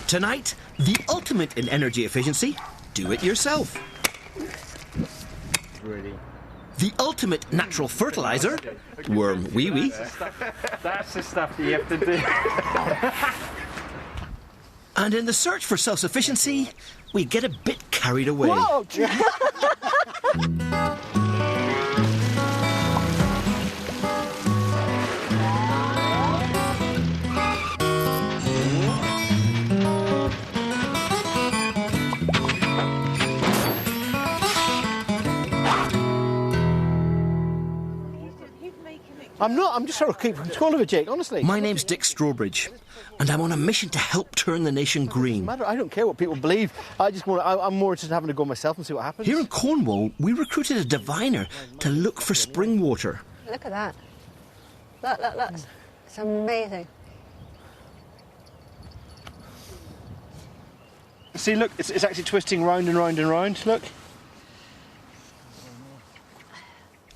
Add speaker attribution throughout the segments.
Speaker 1: Tonight, the ultimate in energy efficiency, do it yourself.
Speaker 2: Really?
Speaker 1: The ultimate natural fertiliser, worm wee wee.
Speaker 2: That's the stuff that you have to do.
Speaker 1: And in the search for self-sufficiency, we get a bit carried away.
Speaker 3: Whoa! I'm just trying to keep control of it, Jake, honestly.
Speaker 1: My name's Dick Strawbridge, and I'm on a mission to help turn the nation green.
Speaker 3: I don't care what people believe. I'm more just having to go myself and see what happens.
Speaker 1: Here in Cornwall, we recruited a diviner to look for spring water.
Speaker 4: Look at that. Look. It's amazing.
Speaker 3: See, look, it's actually twisting round and round and round, look.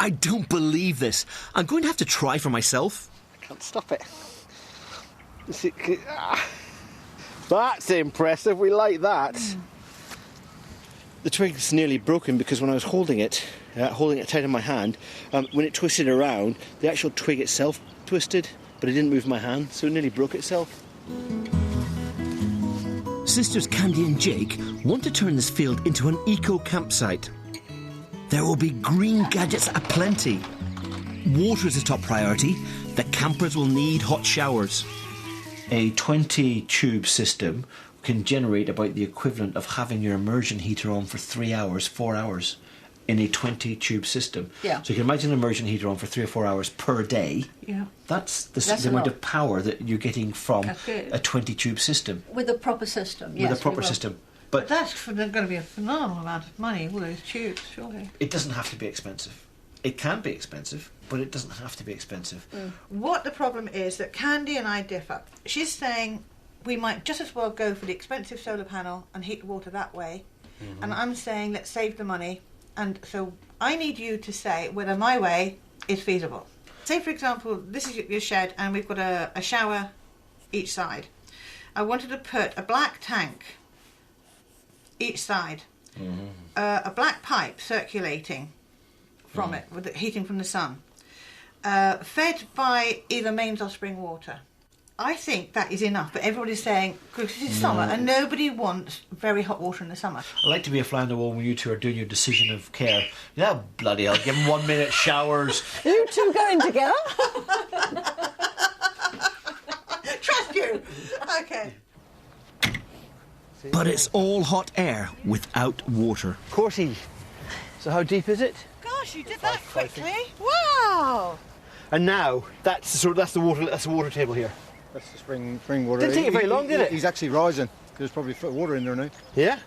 Speaker 1: I don't believe this. I'm going to have to try for myself.
Speaker 3: I can't stop it. That's impressive. We like that. The twig's nearly broken because when I was holding it tight in my hand, when it twisted around, the actual twig itself twisted, but it didn't move my hand, so it nearly broke itself.
Speaker 1: Sisters Candy and Jake want to turn this field into an eco-campsite. There will be green gadgets aplenty. Water is a top priority. The campers will need hot showers. A 20-tube system can generate about the equivalent of having your immersion heater on for 3 hours, 4 hours in a 20-tube system.
Speaker 4: Yeah.
Speaker 1: So you can imagine an immersion heater on for 3 or 4 hours per day.
Speaker 4: Yeah.
Speaker 1: That's the amount of power that you're getting from a 20-tube system.
Speaker 4: With a proper system, yes.
Speaker 1: With a proper system.
Speaker 5: But that's going to be a phenomenal amount of money, all those tubes, surely.
Speaker 1: It doesn't have to be expensive. It can be expensive, but it doesn't have to be expensive.
Speaker 5: What the problem is that Candy and I differ. She's saying we might just as well go for the expensive solar panel and heat the water that way. Mm-hmm. And I'm saying let's save the money. And so I need you to say whether my way is feasible. Say, for example, this is your shed and we've got a shower each side. I wanted to put a black tank each side, a black pipe circulating from it with the heating from the sun, fed by either mains or spring water. I think that is enough, but everybody's saying, because this is summer and nobody wants very hot water in the summer.
Speaker 1: I like to be a fly on the wall when you two are doing your decision of care. Yeah, bloody hell, give them 1 minute showers.
Speaker 4: You two going together?
Speaker 5: Trust you! Okay.
Speaker 1: But it's all hot air without water.
Speaker 3: Corty, so how deep is it?
Speaker 5: Gosh, you did that quickly. Wow!
Speaker 3: And now, that's the water table here.
Speaker 2: That's the spring water.
Speaker 3: Didn't take you very long, did it?
Speaker 2: He's actually rising. There's probably a foot of water in there now.
Speaker 3: Yeah?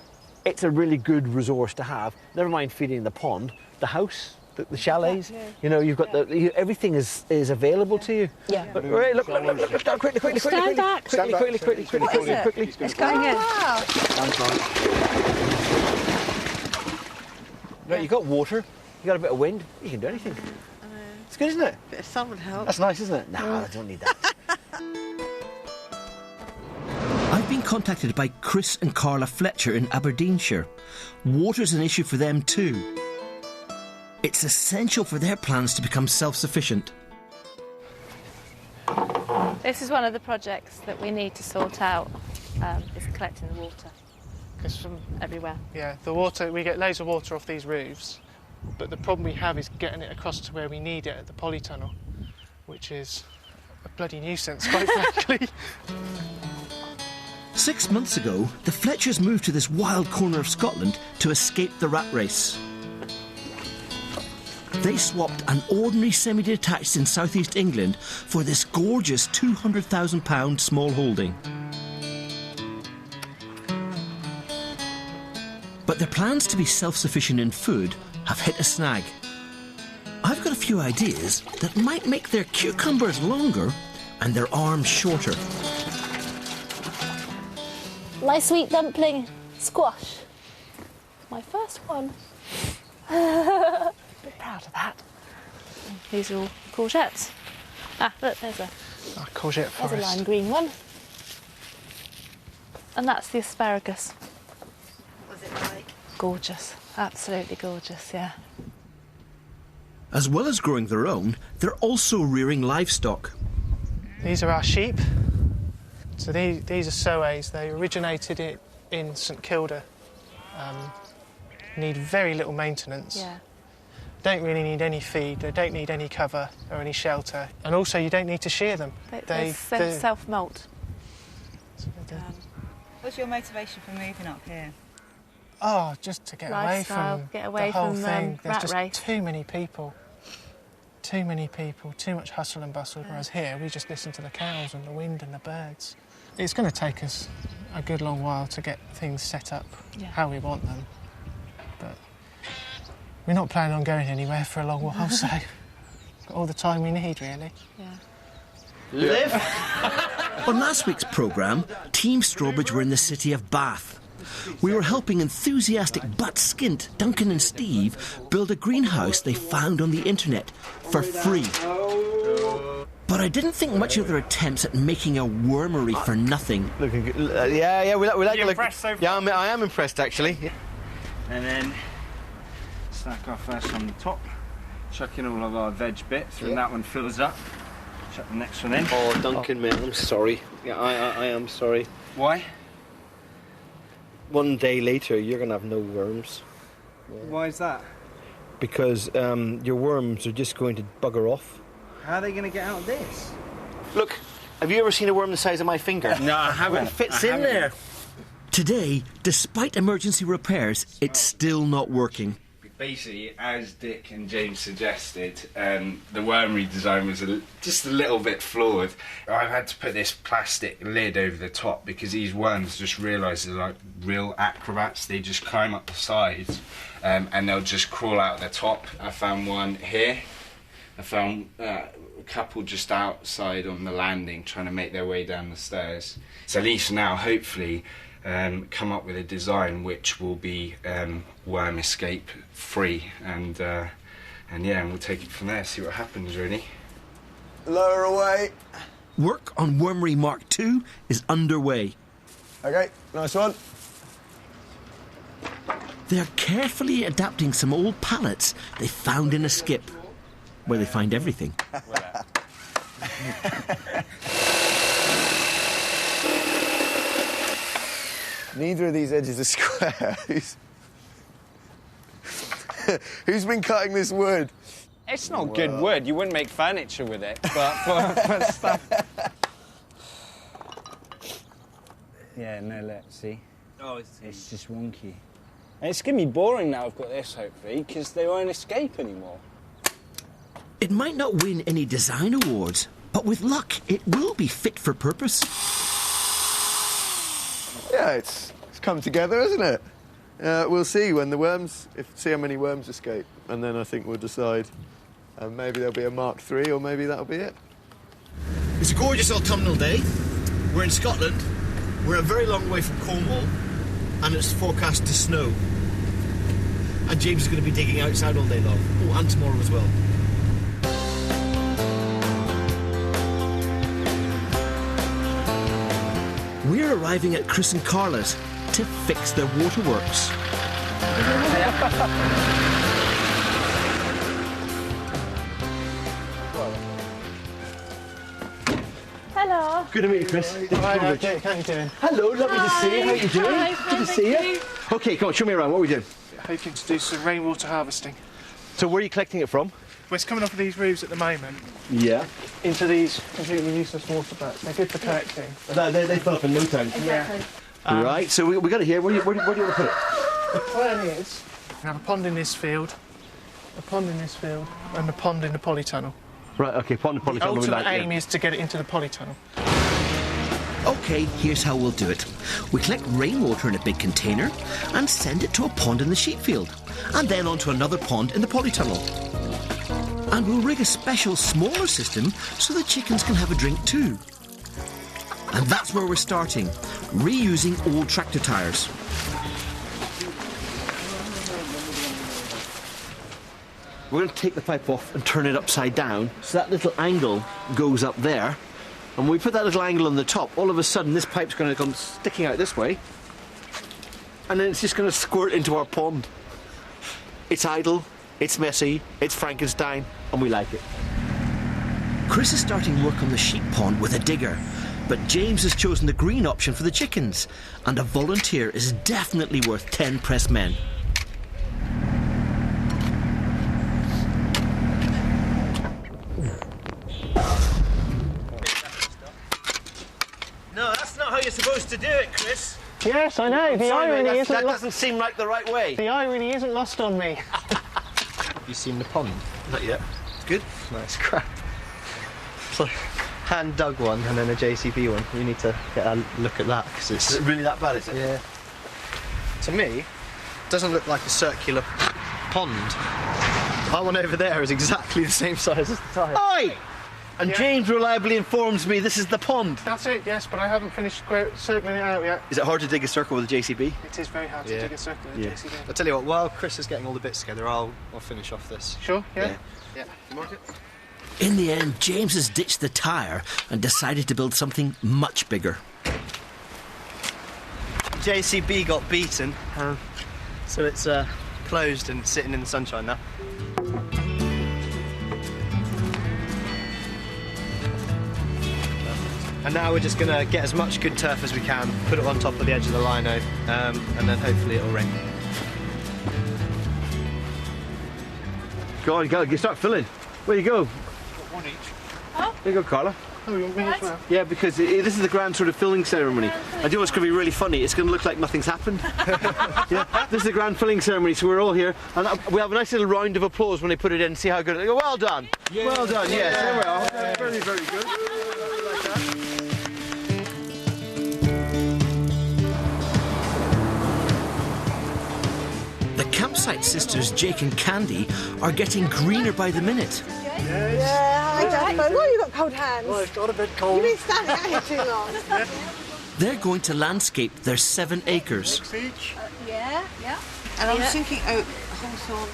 Speaker 3: It's a really good resource to have. Never mind feeding the pond, the house, the chalets. Yeah. You know, you've got everything is available to you.
Speaker 4: Yeah.
Speaker 3: But look, down quickly.
Speaker 4: Stand back.
Speaker 3: Quickly.
Speaker 4: It's going in.
Speaker 5: Wow!
Speaker 3: Right, you got water, you got a bit of wind, you can do anything. It's good, isn't it?
Speaker 5: A bit of sun would help.
Speaker 3: That's nice, isn't it? No, I don't need that.
Speaker 1: I've been contacted by Chris and Carla Fletcher in Aberdeenshire. Water's an issue for them too. It's essential for their plans to become self-sufficient.
Speaker 6: This is one of the projects that we need to sort out, is collecting the water. It's from everywhere.
Speaker 7: Yeah, the water, we get loads of water off these roofs, but the problem we have is getting it across to where we need it at the polytunnel, which is a bloody nuisance, quite frankly.
Speaker 1: 6 months ago, the Fletchers moved to this wild corner of Scotland to escape the rat race. They swapped an ordinary semi-detached in southeast England for this gorgeous £200,000 small holding. But their plans to be self-sufficient in food have hit a snag. I've got a few ideas that might make their cucumbers longer and their arms shorter.
Speaker 6: My sweet dumpling squash. My first one. A bit proud of that. These are all courgettes. Ah, look, there's a
Speaker 7: Courgette
Speaker 6: there's a
Speaker 7: forest.
Speaker 6: lime green one. And that's the asparagus.
Speaker 4: What was it like?
Speaker 6: Gorgeous, absolutely gorgeous, yeah.
Speaker 1: As well as growing their own, they're also rearing livestock.
Speaker 7: These are our sheep. So these are soays. They originated in St Kilda. Need very little maintenance.
Speaker 6: Yeah.
Speaker 7: Don't really need any feed. They don't need any cover or any shelter. And also, you don't need to shear them.
Speaker 6: They self-molt.
Speaker 4: What's your motivation for moving up here?
Speaker 7: Oh, just to get
Speaker 6: Lifestyle,
Speaker 7: away from
Speaker 6: get away
Speaker 7: the whole
Speaker 6: from,
Speaker 7: thing. There's
Speaker 6: rat
Speaker 7: just
Speaker 6: race.
Speaker 7: too many people. Too many people, too much hustle and bustle. Whereas here, we just listen to the cows and the wind and the birds. It's going to take us a good long while to get things set up how we want them. But we're not planning on going anywhere for a long while, so got all the time we need, really.
Speaker 6: Yeah.
Speaker 3: Live.
Speaker 1: On last week's programme, Team Strawbridge were in the city of Bath. We were helping enthusiastic but skint Duncan and Steve build a greenhouse they found on the internet for free. But I didn't think much of their attempts at making a wormery for nothing.
Speaker 3: Looking good. Yeah, we like
Speaker 2: You
Speaker 3: it.
Speaker 2: impressed so far?
Speaker 3: Yeah, I am impressed actually.
Speaker 2: And then stack our first on the top, chuck in all of our veg bits. When that one fills up, chuck the next one in.
Speaker 3: Oh, Duncan, mate, I'm sorry. Yeah, I am sorry.
Speaker 2: Why?
Speaker 3: One day later, you're going to have no worms.
Speaker 2: Why is that?
Speaker 3: Because your worms are just going to bugger off.
Speaker 2: How are they going to get out of this?
Speaker 3: Look, have you ever seen a worm the size of my finger?
Speaker 2: No, I haven't.
Speaker 3: It fits in there.
Speaker 1: Today, despite emergency repairs, it's still not working.
Speaker 8: Basically, as Dick and James suggested, the wormery design was just a little bit flawed. I've had to put this plastic lid over the top because these worms just realise they're like real acrobats. They just climb up the sides and they'll just crawl out the top. I found one here. I found a couple just outside on the landing trying to make their way down the stairs. So at least now, hopefully, come up with a design which will be worm escape free, and we'll take it from there, see what happens really.
Speaker 9: Lower away.
Speaker 1: Work on Wormery Mark II is underway.
Speaker 9: Okay, nice one.
Speaker 1: They're carefully adapting some old pallets they found in a skip, where they find everything.
Speaker 9: Neither of these edges are square. Who's been cutting this wood?
Speaker 2: It's not good wood. You wouldn't make furniture with it, but for stuff. Yeah, no, let's see. Oh, it's just wonky. And it's going to be boring now I've got this, hopefully, because they won't escape anymore.
Speaker 1: It might not win any design awards, but with luck, it will be fit for purpose.
Speaker 9: Yeah, it's come together, hasn't it? We'll see when the worms, see how many worms escape, and then I think we'll decide. Maybe there'll be a Mark III, or maybe that'll be it.
Speaker 3: It's a gorgeous autumnal day. We're in Scotland. We're a very long way from Cornwall, and it's forecast to snow. And James is going to be digging outside all day long. Oh, and tomorrow as well.
Speaker 1: We're arriving at Chris and Carla's to fix their waterworks.
Speaker 6: Hello.
Speaker 3: Good to meet you, Chris.
Speaker 7: Hi, Dick, how you doing?
Speaker 3: Hello, lovely to see you. How are you doing?
Speaker 6: Hi,
Speaker 3: Good to see you. Okay, come on, show me around. What are we doing?
Speaker 7: Hoping to do some rainwater harvesting.
Speaker 3: So where are you collecting it from?
Speaker 7: Well, it's coming off of these roofs at the moment
Speaker 3: Yeah.
Speaker 7: into these completely useless water butts. They're good for collecting.
Speaker 3: They fill up in no time.
Speaker 6: Exactly.
Speaker 3: Right, so we got it here. Where do you want to put it?
Speaker 7: The plan is we have a pond in this field, a pond in this field, and a pond in the polytunnel.
Speaker 3: Right, okay, pond and
Speaker 7: The
Speaker 3: polytunnel.
Speaker 7: ultimate aim is to get it into the polytunnel.
Speaker 1: OK, here's how we'll do it. We collect rainwater in a big container and send it to a pond in the sheep field, and then onto another pond in the polytunnel. And we'll rig a special smaller system so the chickens can have a drink too. And that's where we're starting, reusing old tractor tyres.
Speaker 3: We're going to take the pipe off and turn it upside down, so that little angle goes up there, And when we put that little angle on the top, all of a sudden this pipe's going to come sticking out this way. And then it's just going to squirt into our pond. It's idle, it's messy, it's Frankenstein, and we like it.
Speaker 1: Chris is starting work on the sheep pond with a digger, but James has chosen the green option for the chickens, and a volunteer is definitely worth 10 pressed men.
Speaker 3: No, that's not how you're supposed to do it, Chris.
Speaker 7: Yes, I know. The irony isn't.
Speaker 3: That doesn't seem like the right way.
Speaker 7: The irony isn't lost on me.
Speaker 10: Have you seen the pond?
Speaker 3: Not yet. It's good.
Speaker 10: Nice crap. It's like hand dug one and then a JCB one. We need to get a look at that because it's.
Speaker 3: Is it really that bad, is it?
Speaker 10: Yeah. To me, it doesn't look like a circular pond. That one over there is exactly the same size as the tyre.
Speaker 3: Oi! And James reliably informs me this is the pond.
Speaker 7: That's it, yes, but I haven't finished circling it out yet.
Speaker 3: Is it hard to dig a circle with a JCB?
Speaker 7: It is very hard to dig a circle with a JCB.
Speaker 10: I'll tell you what, while Chris is getting all the bits together, I'll finish off this.
Speaker 7: Sure, yeah.
Speaker 10: Yeah. You mark it?
Speaker 1: In the end, James has ditched the tyre and decided to build something much bigger.
Speaker 10: JCB got beaten, so it's closed and sitting in the sunshine now. And now we're just going to get as much good turf as we can, put it on top of the edge of the lino, and then hopefully it'll rain.
Speaker 3: Go on, you start filling. Where you go?
Speaker 7: One each.
Speaker 6: Oh.
Speaker 3: There you go, Carla.
Speaker 7: Oh, you want me as well?
Speaker 3: Yeah, because this is the grand sort of filling ceremony. I do what's going to be really funny. It's going to look like nothing's happened. Yeah, this is the grand filling ceremony, so we're all here, and we have a nice little round of applause when they put it in and see how good it is. Well done. Yeah. Well done. Yes, there we are. Very, very good. Like that.
Speaker 1: The campsite sisters Jake and Candy are getting greener by the minute.
Speaker 5: Yeah, hi Jasper. Why you got cold hands?
Speaker 10: Well, it's got a bit cold.
Speaker 5: You've been standing out here too long.
Speaker 1: They're going to landscape their 7 acres.
Speaker 6: Yeah.
Speaker 5: And I was thinking oak, hawthorn.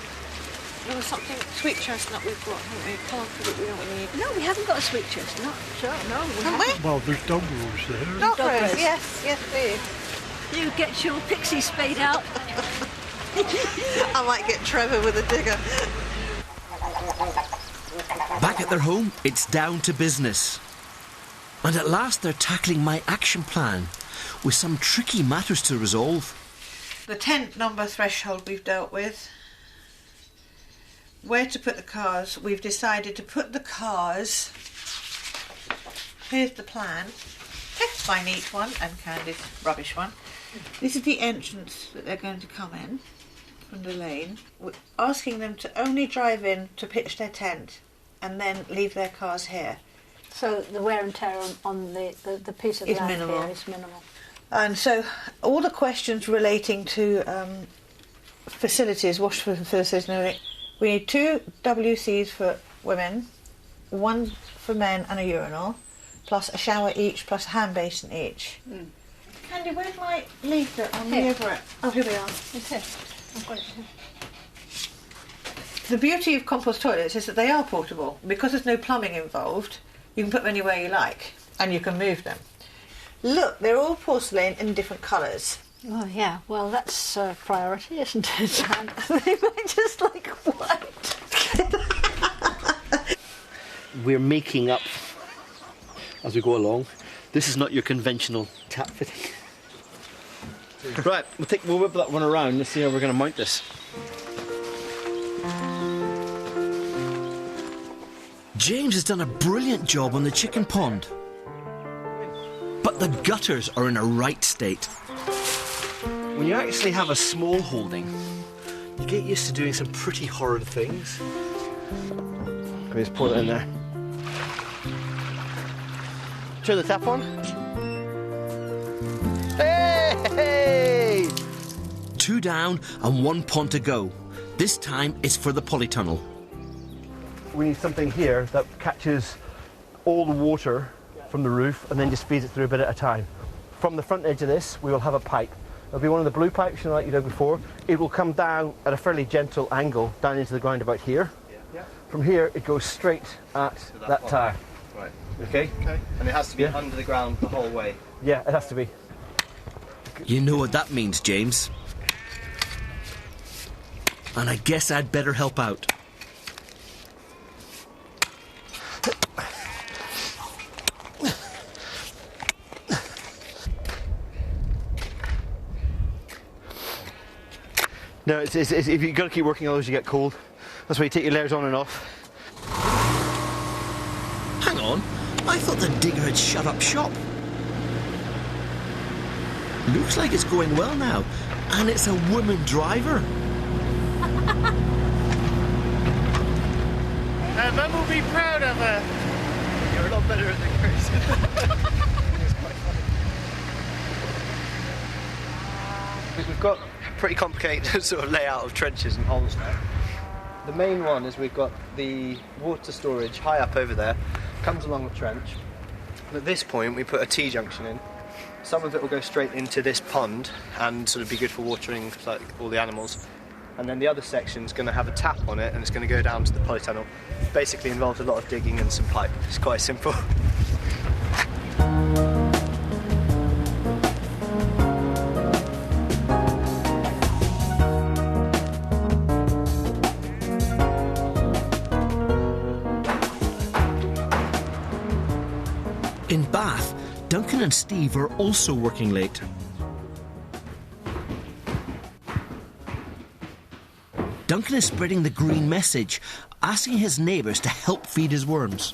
Speaker 5: There was something, sweet chestnut we've got, haven't we? Parker that we don't need.
Speaker 6: No, we haven't got a sweet chestnut. Sure, no.
Speaker 5: Haven't we?
Speaker 11: Well, there's dog rose there.
Speaker 5: Dog
Speaker 6: Dog
Speaker 5: rose,
Speaker 6: rose.
Speaker 5: yes, please.
Speaker 6: You get your pixie spade out.
Speaker 5: I might get Trevor with a digger.
Speaker 1: Back at their home, it's down to business. And at last they're tackling my action plan with some tricky matters to resolve.
Speaker 5: The tent number threshold we've dealt with. Where to put the cars. We've decided to put the cars. Here's the plan. Text my neat one and Candy's rubbish one. This is the entrance that they're going to come in from the lane. We're asking them to only drive in to pitch their tent and then leave their cars here.
Speaker 6: So the wear and tear on the piece of
Speaker 5: Is
Speaker 6: land
Speaker 5: minimal.
Speaker 6: here is minimal.
Speaker 5: And so all the questions relating to facilities, wash facilities and everything, we need 2 WCs for women, 1 for men and a urinal, plus a shower each, plus a hand basin each.
Speaker 6: Mm.
Speaker 5: Candy, where's my leaflet on the
Speaker 6: Here.
Speaker 5: over it? Oh, here we are.
Speaker 6: It's here. I've got it here.
Speaker 5: The beauty of compost toilets is that they are portable. Because there's no plumbing involved, you can put them anywhere you like, and you can move them. Look, they're all porcelain in different colours.
Speaker 6: Oh yeah, well that's a priority, isn't it? And they might just like white.
Speaker 3: We're making up as we go along. This is not your conventional tap fitting. Right, we'll whip that one around. Let's see how we're going to mount this.
Speaker 1: James has done a brilliant job on the chicken pond. But the gutters are in a right state.
Speaker 3: When you actually have a small holding, you get used to doing some pretty horrid things. Let me just pour it in there. Turn the tap on. Hey!
Speaker 1: 2 down and 1 pond to go. This time it's for the polytunnel.
Speaker 3: We need something here that catches all the water from the roof and then just feeds it through a bit at a time. From the front edge of this, we will have a pipe. It'll be one of the blue pipes, like you did before. It will come down at a fairly gentle angle down into the ground about here. Yeah. From here, it goes straight at that tire.
Speaker 9: Right.
Speaker 10: Okay. And it has to be under the ground the whole way.
Speaker 3: Yeah, it has to be.
Speaker 1: You know what that means, James. And I guess I'd better help out.
Speaker 3: No, it's if you've got to keep working, otherwise you get cold. That's why you take your layers on and off.
Speaker 1: Hang on, I thought the digger had shut up shop. Looks like it's going well now, and it's a woman driver.
Speaker 7: Mum will be proud of her.
Speaker 10: You're a lot better at the cruise. It's quite funny. We've got a pretty complicated sort of layout of trenches and holes now. The main one is we've got the water storage high up over there, comes along the trench. And at this point we put a T-junction in. Some of it will go straight into this pond and sort of be good for watering like all the animals. And then the other section's going to have a tap on it and it's going to go down to the polytunnel. Basically involves a lot of digging and some pipe. It's quite simple.
Speaker 1: In Bath, Duncan and Steve are also working late. Duncan is spreading the green message, asking his neighbours to help feed his worms.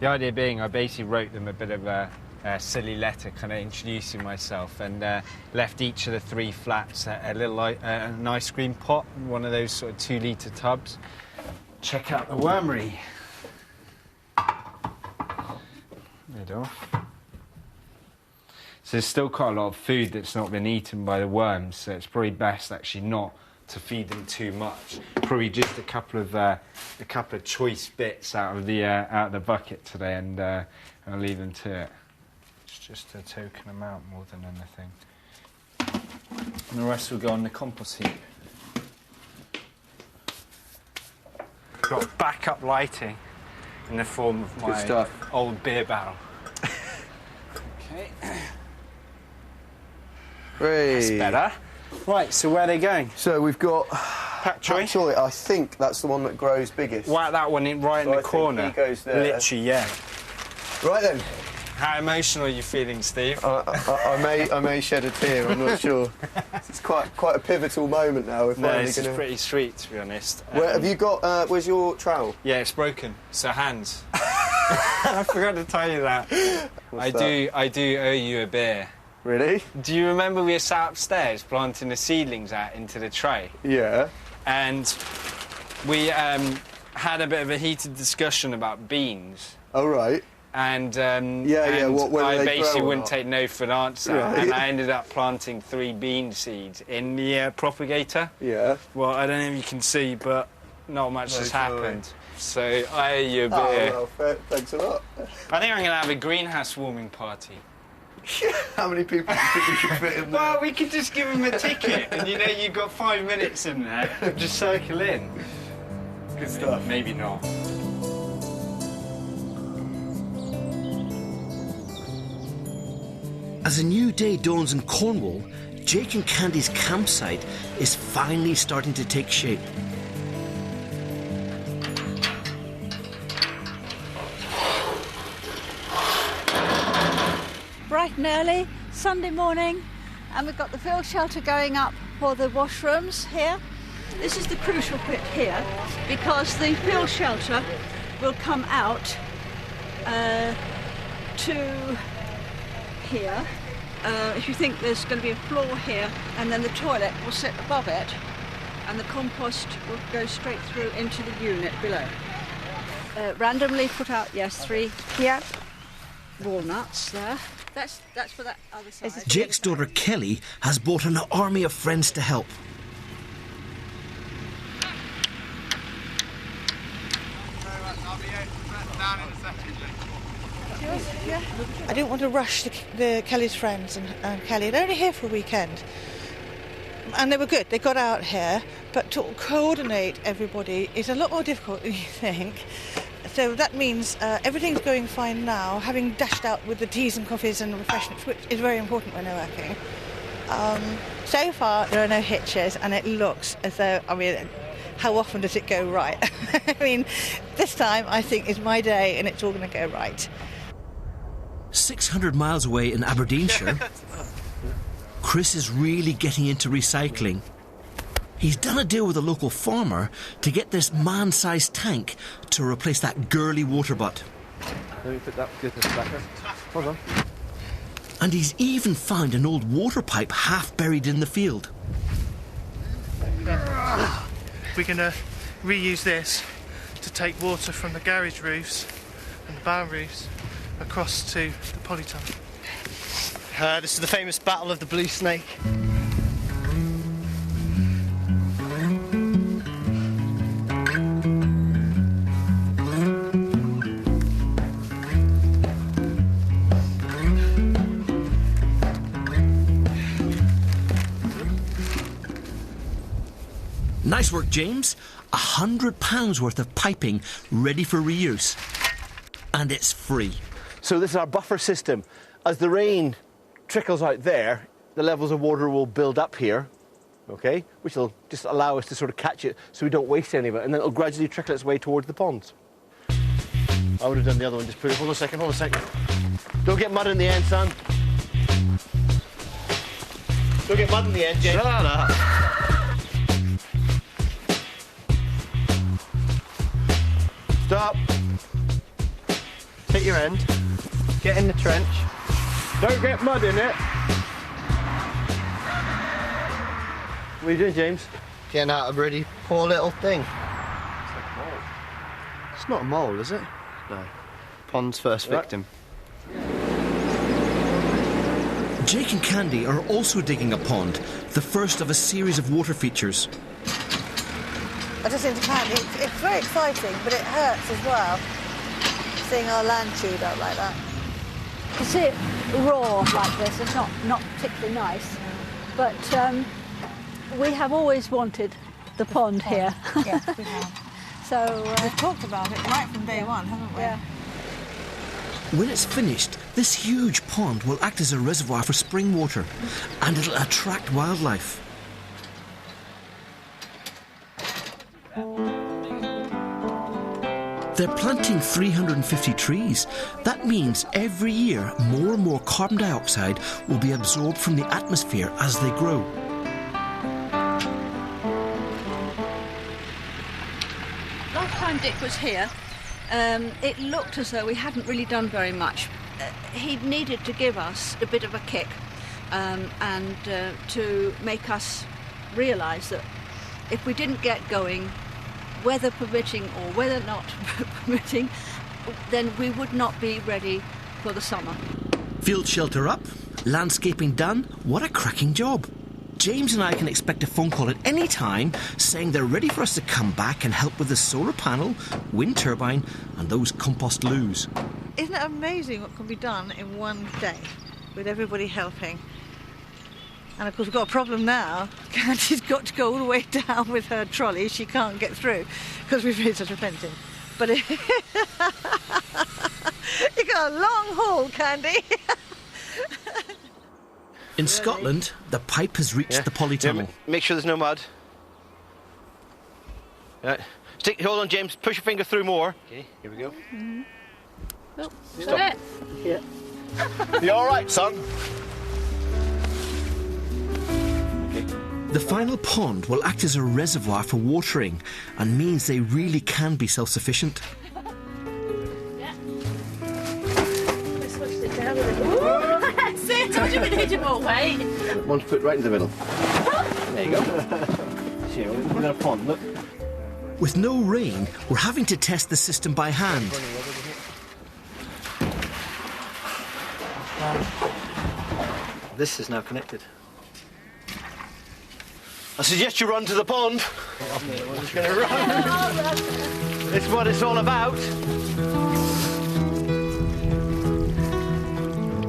Speaker 8: The idea being, I basically wrote them a bit of a silly letter, kind of introducing myself, and left each of the 3 flats an ice cream pot, one of those sort of 2-litre tubs. Check out the wormery. Lid off. So there's still quite a lot of food that's not been eaten by the worms, so it's probably best actually not to feed them too much. Probably just a couple of choice bits out of the bucket today, and I'll leave them to it. It's just a token amount more than anything. And the rest will go on the compost heap. Got backup lighting in the form of my old beer barrel. Okay. That's better. Right, so where are they going?
Speaker 9: So we've got
Speaker 8: Pak Choi.
Speaker 9: I think that's the one that grows biggest.
Speaker 8: Whack that one in right in the corner.
Speaker 9: He goes there.
Speaker 8: Literally, yeah.
Speaker 9: Right then.
Speaker 8: How emotional are you feeling, Steve?
Speaker 9: I may shed a tear. I'm not sure. It's quite a pivotal moment now.
Speaker 8: This is pretty sweet, to be honest.
Speaker 9: Where have you got? Where's your trowel?
Speaker 8: Yeah, it's broken. So hands. I forgot to tell you that. I do owe you a beer.
Speaker 9: Really?
Speaker 8: Do you remember we were sat upstairs planting the seedlings out into the tray?
Speaker 9: Yeah.
Speaker 8: And we had a bit of a heated discussion about beans.
Speaker 9: Oh, right.
Speaker 8: And
Speaker 9: whether
Speaker 8: I
Speaker 9: they
Speaker 8: basically
Speaker 9: grow or
Speaker 8: wouldn't
Speaker 9: not.
Speaker 8: take no for an answer,
Speaker 9: Right.
Speaker 8: and I ended up planting 3 bean seeds in the propagator.
Speaker 9: Yeah.
Speaker 8: Well, I don't know if you can see, but not much has happened. So I owe you a
Speaker 9: Oh,
Speaker 8: beer.
Speaker 9: well, thanks a lot.
Speaker 8: I think I'm going to have a greenhouse warming party.
Speaker 9: How many people do you think we could fit in there?
Speaker 8: Well, we could just give them a ticket, and you've got 5 minutes in there. Just circle in.
Speaker 9: Good stuff.
Speaker 8: Maybe not.
Speaker 1: As a new day dawns in Cornwall, Jake and Candy's campsite is finally starting to take shape.
Speaker 11: Bright and early, Sunday morning, and we've got the field shelter going up for the washrooms here. This is the crucial bit here, because the field shelter will come out to here. If you think there's going to be a floor here, and then the toilet will sit above it, and the compost will go straight through into the unit below. Randomly put out, yes, 3 here. Walnuts there. That's for that other side.
Speaker 1: Jake's daughter Kelly has brought an army of friends to help.
Speaker 5: I didn't want to rush the Kelly's friends and Kelly. They're only here for a weekend. And they were good. They got out here. But to coordinate everybody is a lot more difficult than you think. So that means everything's going fine now, having dashed out with the teas and coffees and refreshments, which is very important when they're working. So far, there are no hitches, and it looks as though, I mean, how often does it go right? I mean, this time, I think, is my day, and it's all going to go right.
Speaker 1: 600 miles away in Aberdeenshire, Chris is really getting into recycling. He's done a deal with a local farmer to get this man-sized tank to replace that girly water butt.
Speaker 10: Let me put that goodness back there. Hold on.
Speaker 1: And he's even found an old water pipe half buried in the field.
Speaker 7: We're going to reuse this to take water from the garage roofs and the barn roofs across to the polytunnel.
Speaker 10: This is the famous Battle of the Blue Snake.
Speaker 1: Nice work, James. £100 worth of piping ready for reuse. And it's free.
Speaker 3: So this is our buffer system. As the rain trickles out there, the levels of water will build up here, okay, which will just allow us to sort of catch it so we don't waste any of it, and then it'll gradually trickle its way towards the ponds. I would have done the other one, just put it... Hold on a second. Don't get mud in the end, son. Don't get mud in the end, James. Shut up. Stop.
Speaker 10: Take your end. Get in the trench.
Speaker 3: Don't get mud in it. What are you doing, James?
Speaker 10: Getting out a really poor little thing. It's not a mole, is it? No. Pond's first victim.
Speaker 1: Jake and Candy are also digging a pond, the first of a series of water features.
Speaker 5: I just think it's very exciting, but it hurts as well, seeing our land chewed up like that.
Speaker 11: To see it raw like this is not particularly nice, but we have always wanted the pond here.
Speaker 5: Yes, we have.
Speaker 11: So
Speaker 5: we've talked about it right from day one, haven't we?
Speaker 11: Yeah.
Speaker 1: When it's finished, this huge pond will act as a reservoir for spring water, and it'll attract wildlife. They're planting 350 trees. That means every year more and more carbon dioxide will be absorbed from the atmosphere as they grow.
Speaker 11: Last time Dick was here, it looked as though we hadn't really done very much. He needed to give us a bit of a kick and to make us realise that if we didn't get going, weather permitting or weather not permitting, then we would not be ready for the summer.
Speaker 1: Field shelter up, landscaping done. What a cracking job. James and I can expect a phone call at any time saying they're ready for us to come back and help with the solar panel, wind turbine and those compost loos.
Speaker 5: Isn't it amazing what can be done in one day with everybody helping? And of course we've got a problem now. Candy's got to go all the way down with her trolley. She can't get through because we've made such a fencing. But you got a long haul, Candy.
Speaker 1: In Scotland, the pipe has reached the polytunnel.
Speaker 3: Make sure there's no mud. Right. Hold on, James. Push your finger through more. Okay, here we go.
Speaker 11: Mm-hmm. Well,
Speaker 3: stop. Yeah. You all right, son?
Speaker 1: The final pond will act as a reservoir for watering and means they really can be self-sufficient.
Speaker 6: Yeah. I switched it down a little. See, I told you we needed more weight.
Speaker 3: One foot right in the middle. There you go. See, we've got a pond, look.
Speaker 1: With no rain, we're having to test the system by hand.
Speaker 10: This is now connected.
Speaker 3: I suggest you run to the pond. I'm just going to run. It's what it's all about.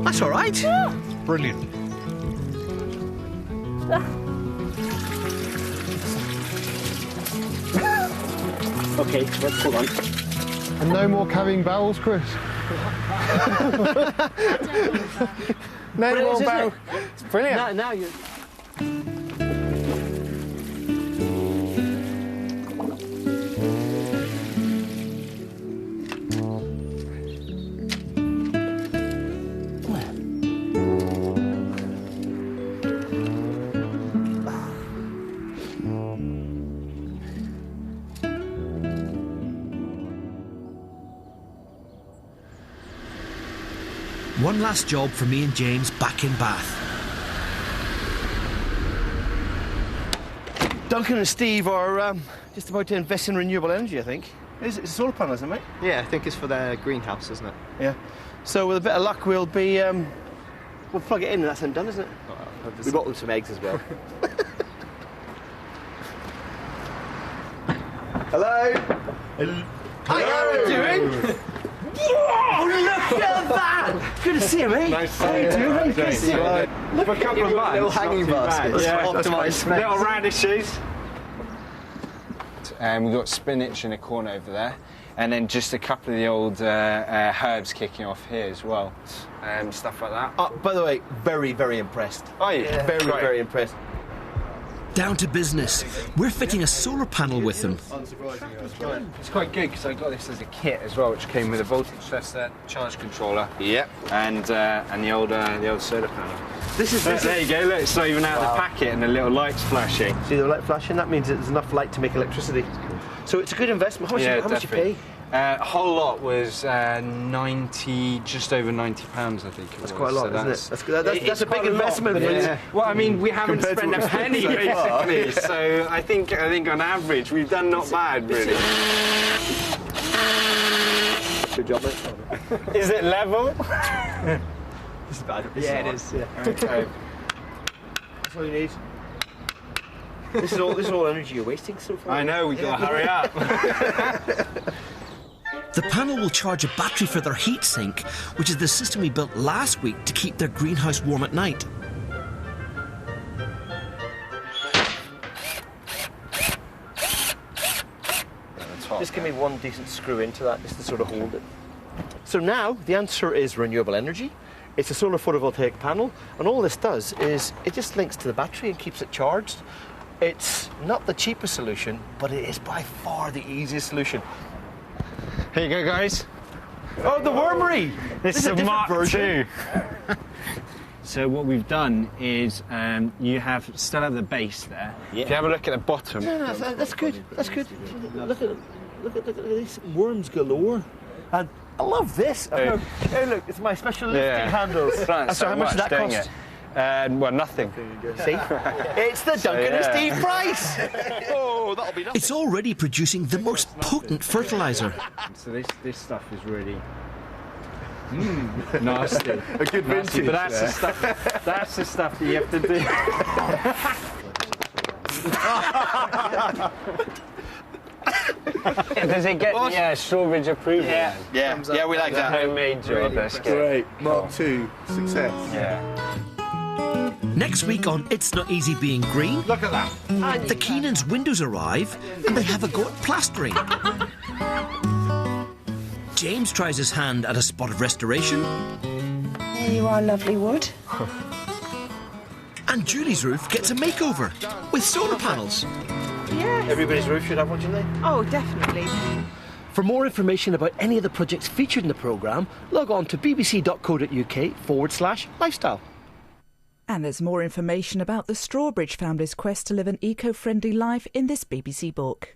Speaker 3: That's all right.
Speaker 6: Yeah.
Speaker 3: Brilliant. Okay, let's hold on.
Speaker 9: And no more carrying barrels, Chris. No more barrels. It's brilliant.
Speaker 3: Now you.
Speaker 1: One last job for me and James back in Bath.
Speaker 3: Duncan and Steve are just about to invest in renewable energy, I think. It's solar panels, isn't it?
Speaker 10: Yeah, I think it's for their greenhouse, isn't it?
Speaker 3: Yeah. So with a bit of luck, we'll plug it in and that's then done, isn't it? We bought them some eggs as well.
Speaker 9: Hello.
Speaker 3: How are you doing? Whoa, look at that! Good to see you, mate.
Speaker 8: Nice to
Speaker 3: How you doing? Good to see you.
Speaker 8: Look, a couple of bags,
Speaker 10: little hanging baskets.
Speaker 8: Yeah,
Speaker 10: Optimised.
Speaker 8: little radishes. We've got spinach in a corner over there, and then just a couple of the old herbs kicking off here as well. Stuff like that.
Speaker 3: By the way, very, very impressed.
Speaker 8: Are you?
Speaker 3: Yeah, very,
Speaker 8: Great.
Speaker 3: very impressed.
Speaker 1: Down to business. We're fitting a solar panel with them.
Speaker 8: It's quite good because I got this as a kit as well, which came with a voltage tester, charge controller. Yep. And the old solar panel. There you go. Look, it's not even out of the packet, and the little light's flashing.
Speaker 3: See the light flashing? That means there's enough light to make electricity. So it's a good investment. How much you pay?
Speaker 8: A whole lot was just over £90, I think.
Speaker 3: That's quite a lot, isn't it? That's a big investment.
Speaker 8: Yeah. Well, I mean, we haven't spent a penny basically, so I think on average we've done not bad, really.
Speaker 3: Good job, mate.
Speaker 8: Is it level?
Speaker 3: This is bad.
Speaker 10: Yeah, it is. Yeah.
Speaker 8: Okay.
Speaker 3: That's all you need. This is all energy you're wasting so far.
Speaker 8: I know. We gotta hurry up.
Speaker 1: The panel will charge a battery for their heat sink, which is the system we built last week to keep their greenhouse warm at night.
Speaker 3: Just give me one decent screw into that, just to sort of hold it. So now, the answer is renewable energy. It's a solar photovoltaic panel, and all this does is it just links to the battery and keeps it charged. It's not the cheapest solution, but it is by far the easiest solution.
Speaker 8: Here you go, guys.
Speaker 3: Oh, the wormery!
Speaker 8: This is a
Speaker 3: different
Speaker 8: Mark
Speaker 3: version.
Speaker 8: II. So what we've done is you still have the base there. Yeah. If you have a look at the bottom.
Speaker 3: No, that's good. That's good. Look at these worms galore. And I love this. Oh, look, it's my special lifting handles. So how much did that cost?
Speaker 8: Well, nothing.
Speaker 3: See? It's the Duncan and Steve price. Oh, that'll be nothing.
Speaker 1: It's already producing the most potent fertiliser.
Speaker 8: So this stuff is really nasty.
Speaker 9: A good vintage.
Speaker 8: But that's the stuff. That's the stuff that you have to do. Does it get Strawbridge approval?
Speaker 3: Yeah, we like that.
Speaker 8: Homemade job. That's good.
Speaker 9: Great. Mark II. Success.
Speaker 8: Yeah.
Speaker 1: Next week on It's Not Easy Being Green,
Speaker 8: Look at that.
Speaker 1: the Keenan's windows arrive and they have a go at plastering. James tries his hand at a spot of restoration.
Speaker 11: There you are, lovely wood.
Speaker 1: And Julie's roof gets a makeover with solar panels.
Speaker 11: Yes.
Speaker 3: Everybody's roof should have one, shouldn't they?
Speaker 11: Oh, definitely.
Speaker 1: For more information about any of the projects featured in the programme, log on to bbc.co.uk/lifestyle.
Speaker 12: And there's more information about the Strawbridge family's quest to live an eco-friendly life in this BBC book.